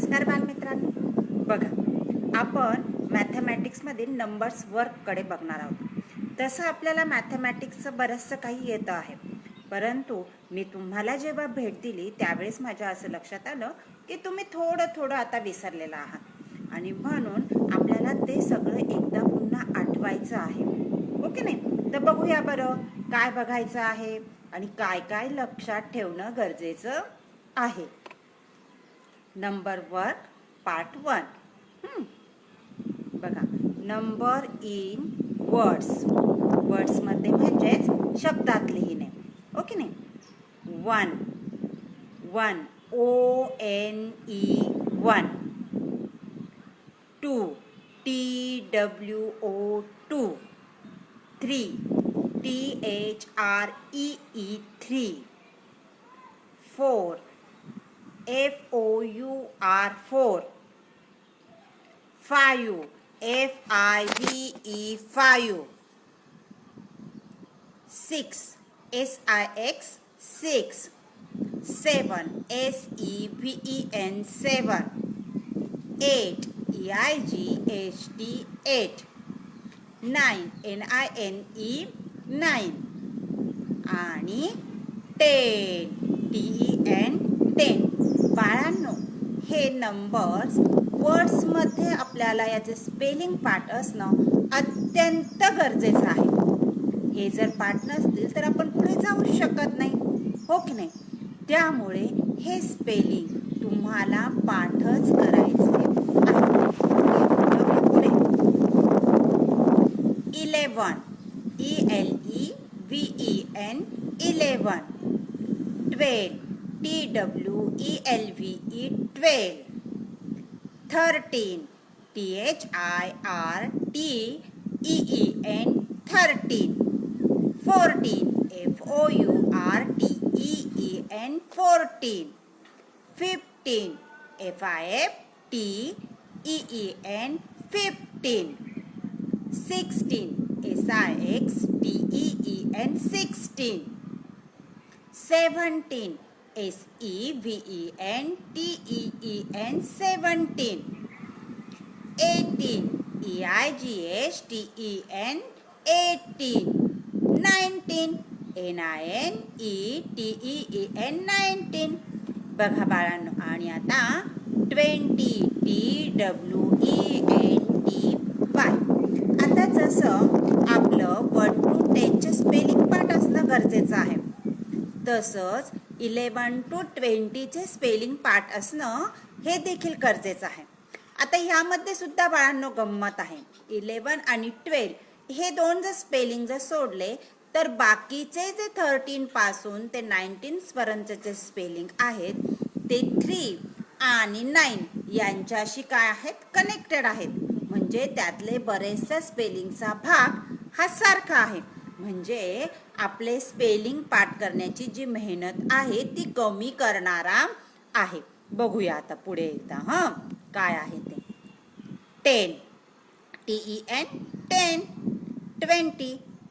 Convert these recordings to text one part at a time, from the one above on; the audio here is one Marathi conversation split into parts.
नमस्कार बालमित्रांनो, बघा आपण मॅथमॅटिक्समधील नंबर्स वर्ककडे बघणार आहोत. तसं आपल्याला मॅथमॅटिक्सचं बरंचसं काही येतं आहे, परंतु मी तुम्हाला जेव्हा भेट दिली त्यावेळेस माझ्या असं लक्षात आलं की तुम्ही थोडं आता विसरलेला आहात आणि म्हणून आपल्याला ते सगळं एकदा पुन्हा आठवायचं आहे. ओके नाही? तर बघूया बरं काय बघायचं आहे आणि काय काय लक्षात ठेवणं गरजेचं आहे. Number work part 1. बघा, नंबर इन वर्ड्समध्ये म्हणजेच शब्दात लिहिणे. ओके नाही? 1 ONE 1, 2 TWO 2, 3 THREE 3, 4 FOUR 4, 5 FIVE 5, 6 SIX 6, 7 SEVEN 7, 8 EIGHT 8, 9 NINE 9 आणि 10 TEN 10. बाळांनो, हे नंबर्स वर्ड्समध्ये आपल्याला याचे स्पेलिंग पाठ असणं अत्यंत गरजेचं आहे. हे जर पाठ नसतील तर आपण पुढे जाऊ शकत नाही, हो की नाही? त्यामुळे हे स्पेलिंग तुम्हाला पाठच करायचे आहे. पुढे 11 ELEVEN 11, 12 TWELVE 12, 13 THIRTEEN 13, 14 FOURTEEN 14, 15 FIFTEEN 15, 16 SIXTEEN 16, 17 SEVENTEEN 17, 18 EIGHTEN 18, 19 NINETEEN 19. बघा बाळांनो, आणि आता 20 TWENTY. आता जसं आपलं 1 to 10 चे स्पेलिंग पाठ असणं गरजेचं आहे, तसंच 11 to 20 चे स्पेलिंग पाठ असणं हे देखील गरजेचं आहे. आता ह्यामध्ये सुद्धा बाळांनो गंमत आहे. 11 आणि 12 हे दोन जर स्पेलिंग जर सोडले तर बाकीचे जे 13 पासून ते 19 पर्यंतचे स्पेलिंग आहेत ते 3 आणि 9 यांच्याशी काय आहेत, कनेक्टेड आहेत. म्हणजे त्यातले बरेचसे स्पेलिंगचा भाग हा सारखा आहे. म्हणजे आपले स्पेलिंग पाठ करण्याची जी मेहनत आहे ती कमी करणारा आहे. बघूया आता पुढे एकदा काय आहे ते. 10 TEN 10,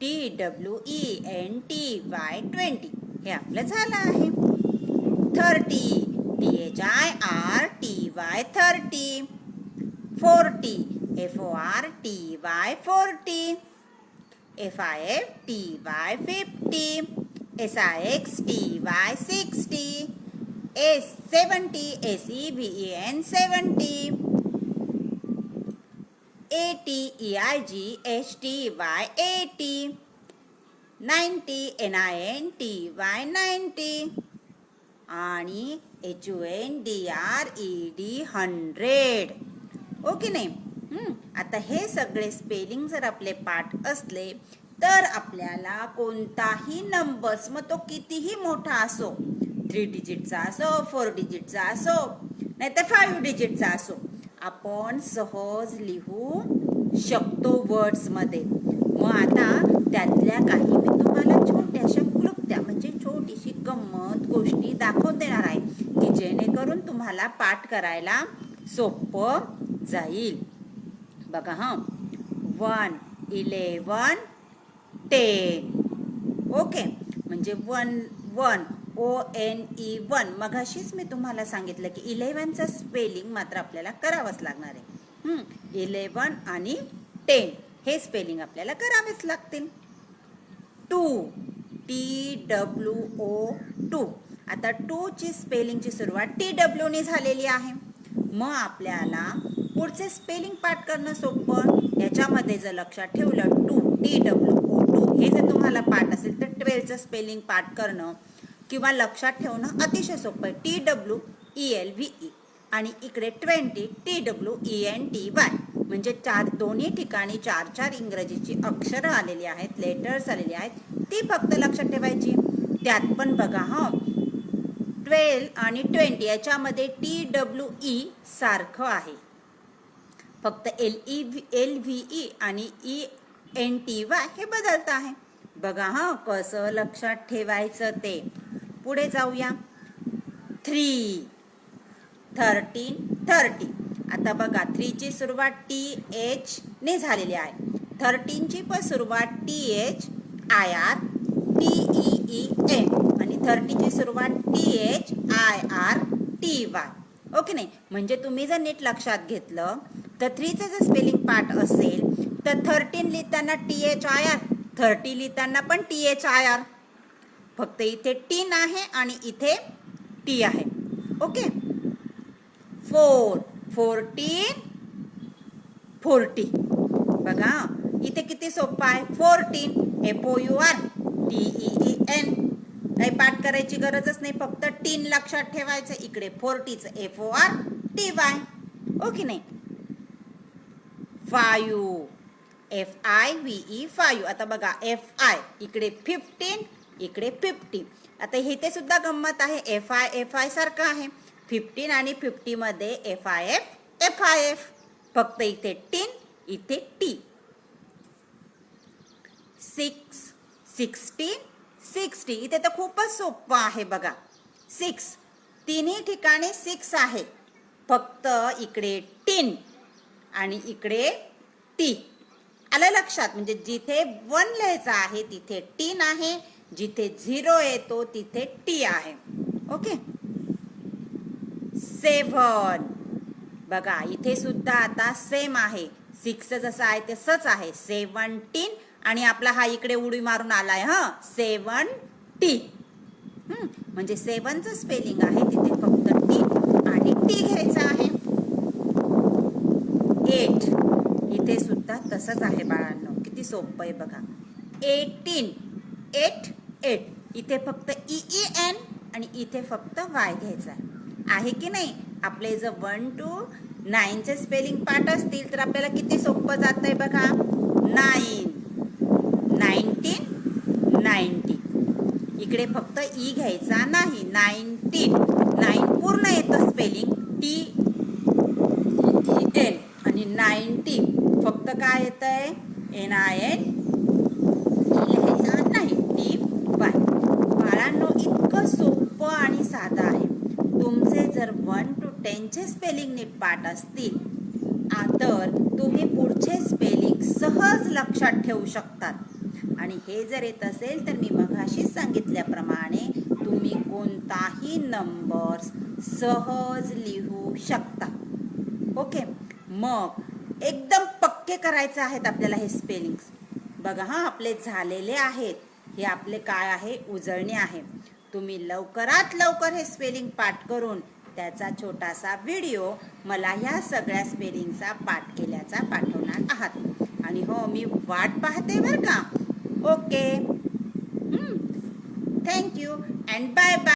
20 TWENTY 20 हे आपलं झालं आहे. 30 THIRTY 30, 40 FORTY 40, FIFTY 50, SIXTY 60, 70 SEVEN 70, 80 EIGHTY 80, 90 NINTY 90 आणि HONDRED 100. ओके नाही? आता हे सगळे स्पेलिंग जर आपले पाठ असले तर आपल्याला कोणताही नंबर्स, मग तो कितीही मोठा असो, 3 डिजिटचा असो, 4 डिजिटचा असो, नाहीतर 5 डिजिटचा असो, आपण सहज लिहू शकतो वर्ड्समध्ये. मग आता त्यातल्या काही मी तुम्हाला छोट्याशा क्लुप्त्या म्हणजे छोटीशी गंमत गोष्टी दाखवून देणार आहे की जेणेकरून तुम्हाला पाठ करायला सोपं जाईल. बघा 1 11 10. ओके, म्हणजे 1 ONE1. मगाशीच मी तुम्हाला सांगितलं की 11चं स्पेलिंग मात्र आपल्याला करावंच लागणार आहे. 11 आणि 10 हे स्पेलिंग आपल्याला करावेच लागतील. 2 TWO2. आता 2 ची स्पेलिंगची सुरुवात TW ने झालेली आहे. मग आपल्याला पुढचे स्पेलिंग पाठ करणं सोपं. याच्यामध्ये जर लक्षात ठेवलं 2 TWO2 हे जर तुम्हाला पाठ असेल तर 12चं स्पेलिंग पाठ करणं किंवा लक्षात ठेवणं अतिशय सोपं आहे. TWELVE आणि इकडे 20 TWENTY. म्हणजे दोन्ही ठिकाणी 4 इंग्रजीची अक्षरं आलेली आहेत, लेटर्स आलेली आहेत, ती फक्त लक्षात ठेवायची. त्यात पण बघा 12 आणि 20 याच्यामध्ये TWE सारखं आहे, फक्त LVE आणि ENTY हे बदलत आहे. बघा कसं लक्षात ठेवायचं ते. पुढे जाऊया. 3 13 30. आता बघा 3 ची सुरुवात TH ने झालेली आहे. 13 ची पण सुरुवात THIR TEEN आणि 30 ची सुरुवात THIRTY. ओके नाही. म्हणजे तुम्ही जर नीट लक्षात घेतलं तर 3चं जर स्पेलिंग पाठ असेल तर 13 लिहिताना THIR, 30 लिहिताना पण THIR, फक्त इथे टीन आहे आणि इथे टी आहे. ओके. 4 14 40. बघा इथे किती सोपं आहे. 14 FOUR TEEN. काही पाठ करायची गरजच नाही, फक्त टीन लक्षात ठेवायचं. इकडे 40चं FORTY. ओके नाही. 5 FIVE 5. आता बघा FI इकडे 15 इकडे 50. आता इथे सुद्धा गंमत आहे. FI सारखं आहे. 15 आणि 50 मध्ये FIF, फक्त इथे टीन इथे टी. 6 16 60. इथे तर खूपच सोपं आहे बघा. 6 तिन्ही ठिकाणी 6 आहे, फक्त इकडे टीन आणि इकडे टी. आलं लक्षात. म्हणजे जिथे 1 लिहायचं आहे तिथे टीन आहे, जिथे 0 येतो तिथे टी आहे. ओके. 7. बघा इथे सुद्धा आता सेम आहे. 6 जसं आहे तसंच आहे. 17 आणि आपला हा इकडे उडी मारून आलाय 70. म्हणजे 7चं स्पेलिंग आहे तिथे फक्त टी आणि टी घ्यायचं आहे. 8 इथे सुद्धा तसंच आहे बाळांनो. किती सोपं आहे बघा. 18 8 इथे फक्त EEN आणि इथे फक्त Y घ्यायचा आहे की नाही. आपले जर 1 to 9चे स्पेलिंग पाठ असतील तर आपल्याला किती सोपं जात आहे बघा. 9 19 90. इकडे फक्त ई घ्यायचा नाही. 19 9 पूर्ण येतं स्पेलिंग TEN आणि 90 फक्त काय येतंय NIN लिहायचा नाही TY. बाळांनो इतकं सोपं आणि साधं आहे. तुमचे जर 1 to 10चे स्पेलिंग नीट पाठ असतील तर तुम्ही पुढचे स्पेलिंग सहज लक्षात ठेवू शकतात. आणि हे जर येत असेल तर मी मगाशीच सांगितल्याप्रमाणे तुम्ही कोणताही नंबर सहज लिहू शकता. ओके. मग एकदम पक्के करायचे आहेत आपल्याला हे स्पेलिंग्स. बघा आपले झालेले आहेत. हे आपले काय आहे उजळणी आहे. तुम्ही लवकरात लवकर हे स्पेलिंग पाठ करून त्याचा छोटासा व्हिडिओ मला ह्या सगळ्या स्पेलिंगचा पाठ केल्याचा पाठवणार आहात. आणि हो मी वाट पाहते बरं का. Okay. Thank you and bye bye.